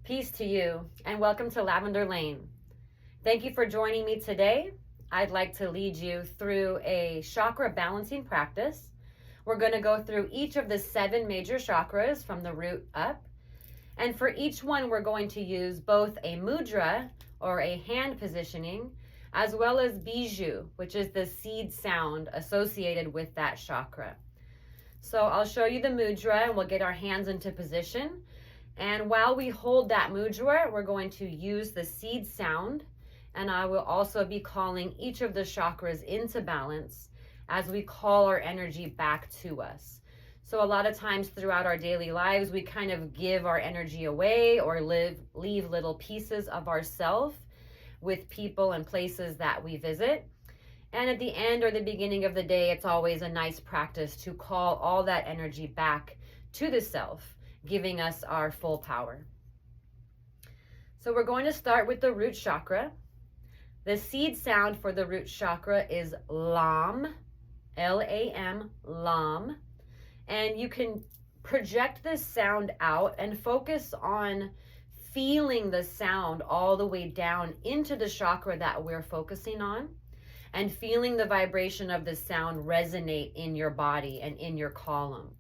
Peace to you, and welcome to Lavender Lane. Thank you for joining me today. I'd like to lead you through a chakra balancing practice. We're going to go through each of the 7 major chakras from the root up. And for each one, we're going to use both a mudra, or a hand positioning, as well as biju, which is the seed sound associated with that chakra. So I'll show you the mudra, and we'll get our hands into position. And while we hold that mudra, we're going to use the seed sound, and I will also be calling each of the chakras into balance as we call our energy back to us. So a lot of times throughout our daily lives, we kind of give our energy away or leave little pieces of ourselves with people and places that we visit. And at the end or the beginning of the day, it's always a nice practice to call all that energy back to the self, giving us our full power. So we're going to start with the root chakra. The seed sound for the root chakra is Lam, L-A-M, Lam. And you can project this sound out and focus on feeling the sound all the way down into the chakra that we're focusing on, and feeling the vibration of the sound resonate in your body and in your column.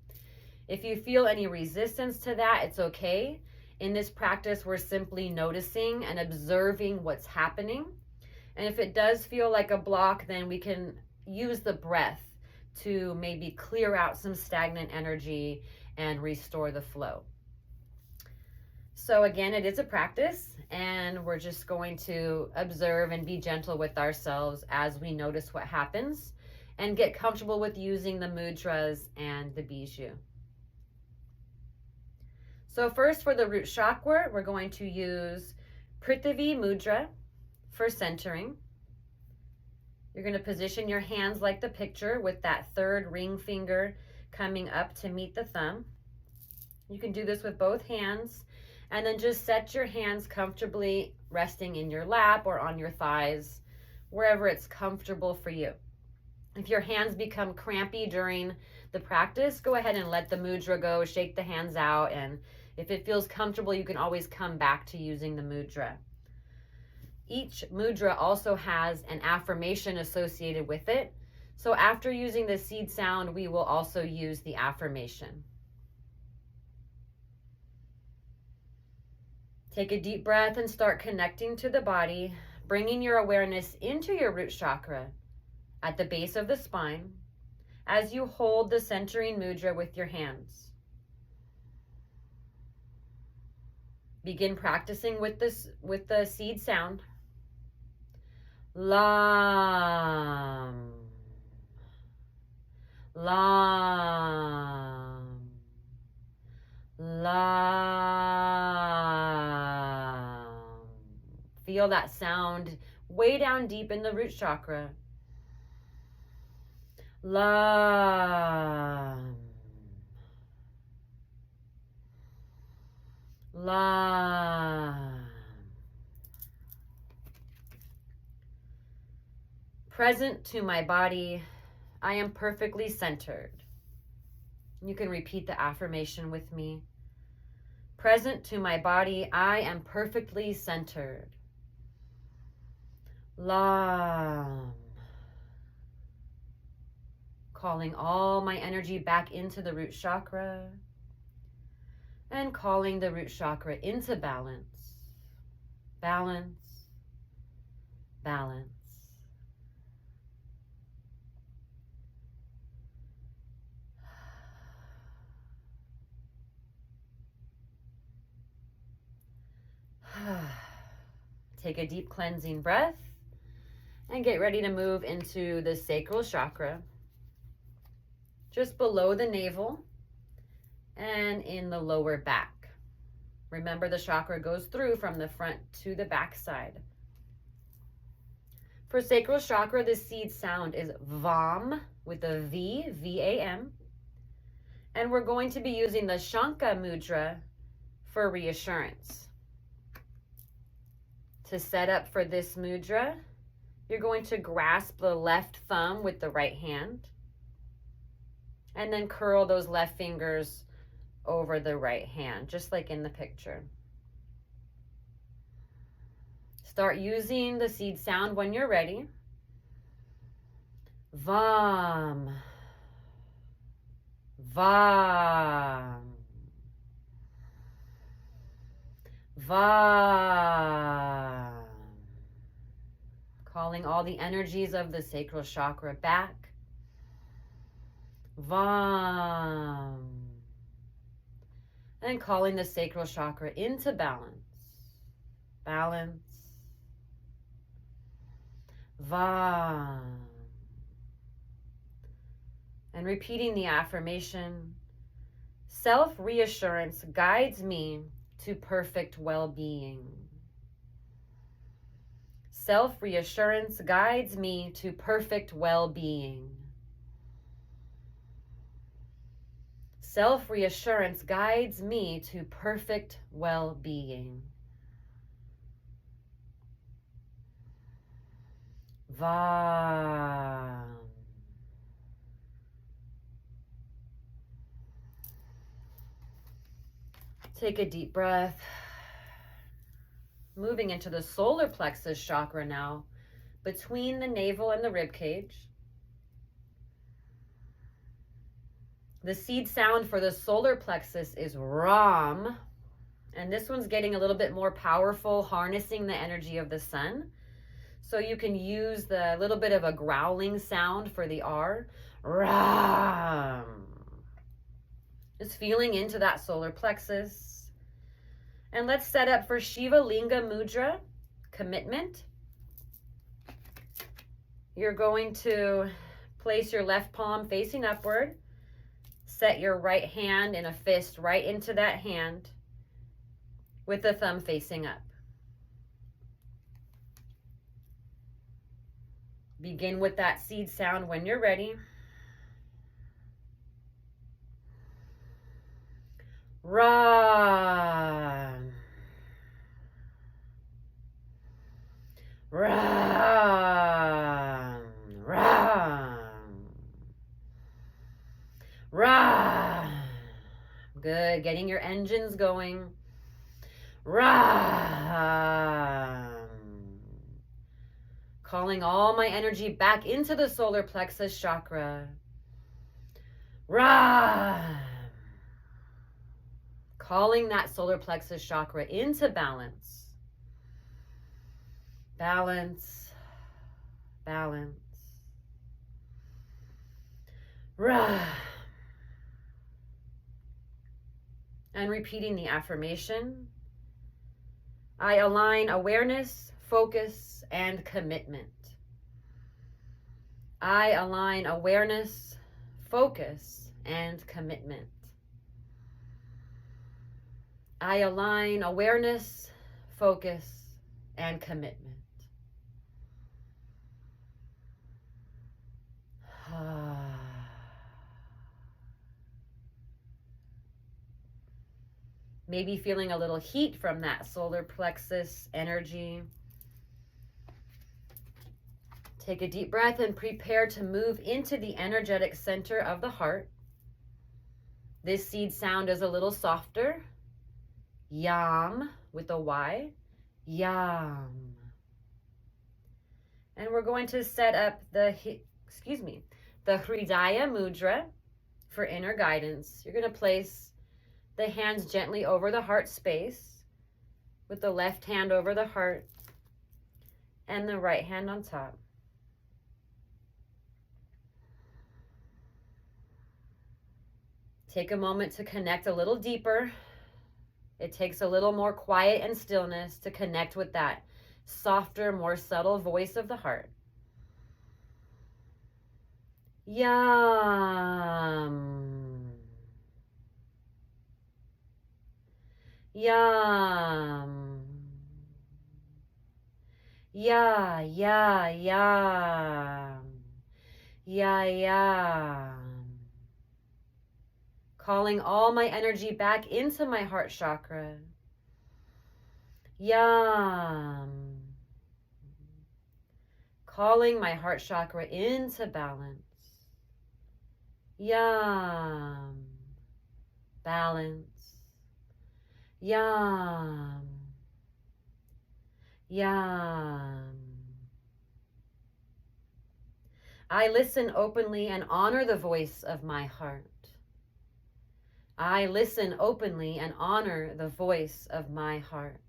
If you feel any resistance to that, it's okay. In this practice, we're simply noticing and observing what's happening. And if it does feel like a block, then we can use the breath to maybe clear out some stagnant energy and restore the flow. So again, it is a practice, and we're just going to observe and be gentle with ourselves as we notice what happens and get comfortable with using the mudras and the biju. So first, for the root chakra, we're going to use Prithvi Mudra for centering. You're going to position your hands like the picture with that third ring finger coming up to meet the thumb. You can do this with both hands, and then just set your hands comfortably resting in your lap or on your thighs, wherever it's comfortable for you. If your hands become crampy during the practice, go ahead and let the mudra go, shake the hands out, and if it feels comfortable, you can always come back to using the mudra. Each mudra also has an affirmation associated with it. So after using the seed sound, we will also use the affirmation. Take a deep breath and start connecting to the body, bringing your awareness into your root chakra at the base of the spine as you hold the centering mudra with your hands. Begin practicing with the seed sound. Lam, Lam, Lam. Feel that sound way down deep in the root chakra. Lam, Lam. Present to my body, I am perfectly centered. You can repeat the affirmation with me. Present to my body, I am perfectly centered. Lam. Calling all my energy back into the root chakra, and calling the root chakra into balance. Balance, balance. Take a deep cleansing breath and get ready to move into the sacral chakra, just below the navel and in the lower back. Remember, the chakra goes through from the front to the back side. For sacral chakra, the seed sound is Vam with a V, V-A-M. And we're going to be using the Shankha Mudra for reassurance. To set up for this mudra, you're going to grasp the left thumb with the right hand, and then curl those left fingers over the right hand, just like in the picture. Start using the seed sound when you're ready. Vam. Vam. Vam. Calling all the energies of the sacral chakra back. Vam. And calling the sacral chakra into balance. Balance. Vam. And repeating the affirmation, self-reassurance guides me to perfect well-being. Self-reassurance guides me to perfect well-being. Self-reassurance guides me to perfect well-being. Vam. Take a deep breath. Moving into the solar plexus chakra now, between the navel and the rib cage. The seed sound for the solar plexus is Ram, and this one's getting a little bit more powerful, harnessing the energy of the sun. So you can use the little bit of a growling sound for the R. Ram. Just feeling into that solar plexus. And let's set up for Shiva Linga Mudra, commitment. You're going to place your left palm facing upward. Set your right hand in a fist right into that hand with the thumb facing up. Begin with that seed sound when you're ready. Ra. Ra. Ra. Ra. Good. Getting your engines going. Ra. Calling all my energy back into the solar plexus chakra. Ra. Calling that solar plexus chakra into balance. Balance. Balance. Ra. And repeating the affirmation. I align awareness, focus, and commitment. I align awareness, focus, and commitment. I align awareness, focus, and commitment. Maybe feeling a little heat from that solar plexus energy. Take a deep breath and prepare to move into the energetic center of the heart. This seed sound is a little softer. Yam with a Y. Yam. And we're going to set up the Hridaya Mudra for inner guidance. You're going to place the hands gently over the heart space with the left hand over the heart and the right hand on top. Take a moment to connect a little deeper. It takes a little more quiet and stillness to connect with that softer, more subtle voice of the heart. Yam. Yam. Ya, ya, yam. Ya, yam. Calling all my energy back into my heart chakra. Yam. Calling my heart chakra into balance. Yam. Balance. Yam. Yam. I listen openly and honor the voice of my heart. I listen openly and honor the voice of my heart.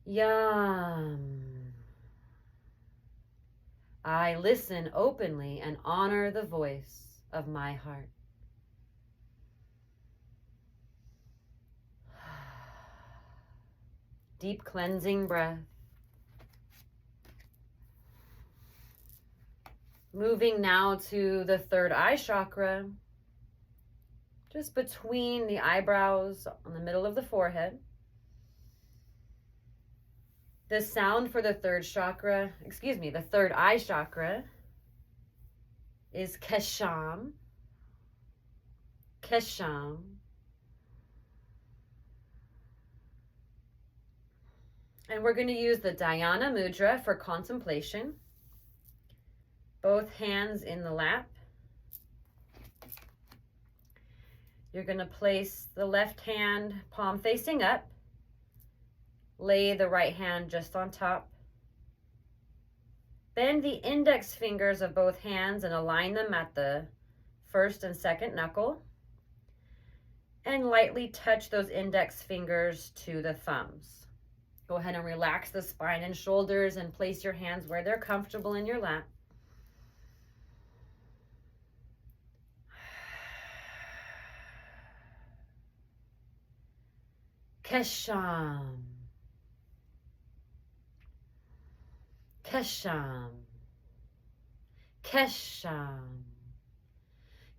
Yam. I listen openly and honor the voice of my heart. Deep cleansing breath. Moving now to the third eye chakra, just between the eyebrows on the middle of the forehead. The sound for the third eye chakra is kesham. Kesham. And we're going to use the Dhyana Mudra for contemplation. Both hands in the lap. You're going to place the left hand palm facing up. Lay the right hand just on top. Bend the index fingers of both hands and align them at the first and second knuckle. And lightly touch those index fingers to the thumbs. Go ahead and relax the spine and shoulders and place your hands where they're comfortable in your lap. Kesham. Kesham. Kesham.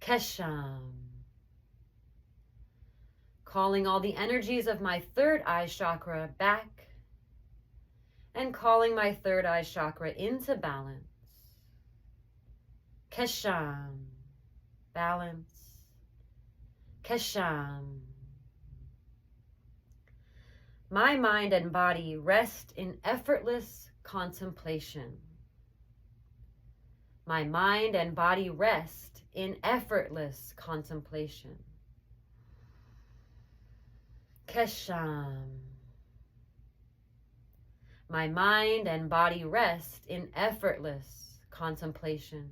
Kesham. Calling all the energies of my third eye chakra back and calling my third eye chakra into balance. Kesham. Balance. Kesham. My mind and body rest in effortless contemplation. My mind and body rest in effortless contemplation. Kesham. My mind and body rest in effortless contemplation.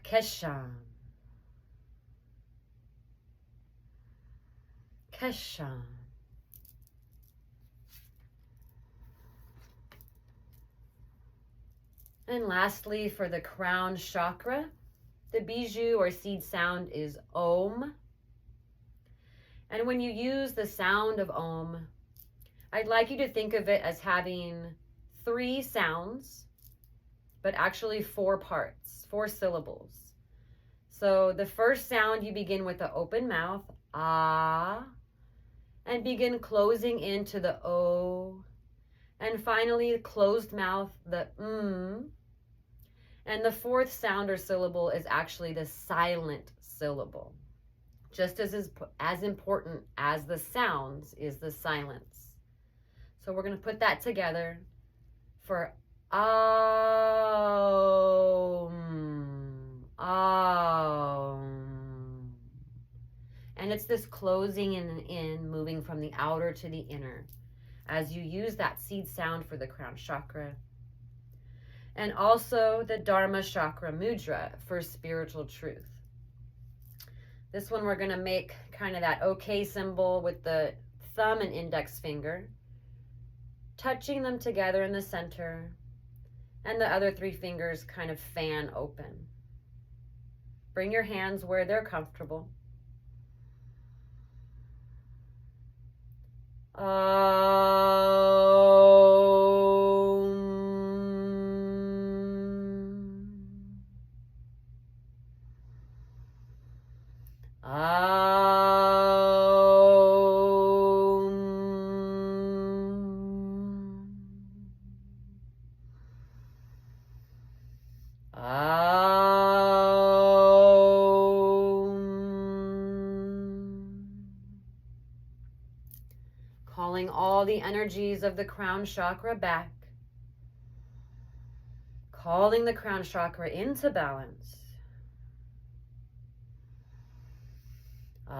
Kesham. Kesham. And lastly, for the crown chakra, the biju or seed sound is Om. And when you use the sound of Om, I'd like you to think of it as having 3 sounds, but actually 4 parts, 4 syllables. So the first sound, you begin with the open mouth, ah, and begin closing into the O. And finally, closed mouth, the And the 4th sound or syllable is actually the silent syllable. Just as important as the sounds is the silence. So we're going to put that together for Om. Om. And it's this closing in, moving from the outer to the inner, as you use that seed sound for the crown chakra. And also the Dharma Chakra Mudra for spiritual truth. This one we're going to make kind of that OK symbol with the thumb and index finger, touching them together in the center, and the other 3 fingers kind of fan open. Bring your hands where they're comfortable. Calling all the energies of the crown chakra back. Calling the crown chakra into balance. I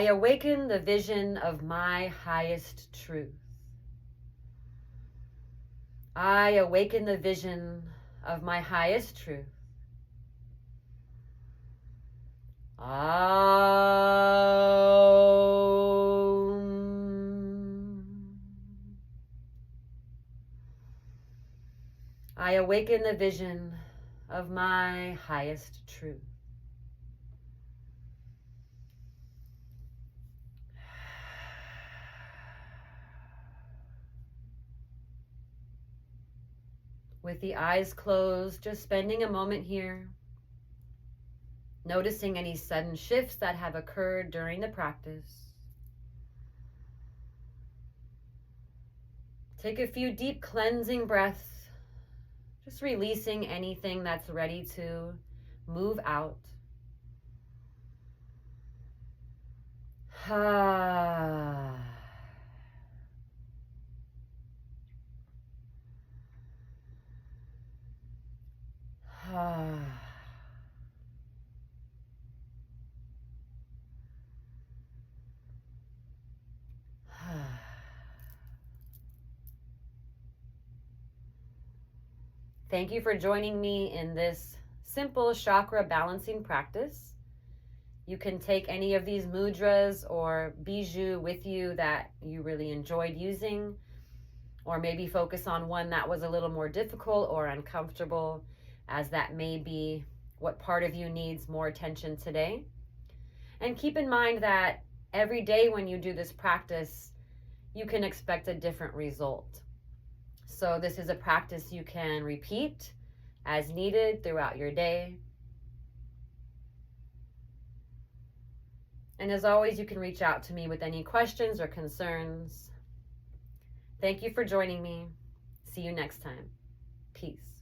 awaken the vision of my highest truth. I awaken the vision of my highest truth. I awaken the vision of my highest truth. With the eyes closed, just spending a moment here, noticing any sudden shifts that have occurred during the practice. Take a few deep cleansing breaths, just releasing anything that's ready to move out. Thank you for joining me in this simple chakra balancing practice. You can take any of these mudras or biju with you that you really enjoyed using, or maybe focus on one that was a little more difficult or uncomfortable, as that may be what part of you needs more attention today. And keep in mind that every day when you do this practice, you can expect a different result. So this is a practice you can repeat as needed throughout your day. And as always, you can reach out to me with any questions or concerns. Thank you for joining me. See you next time. Peace.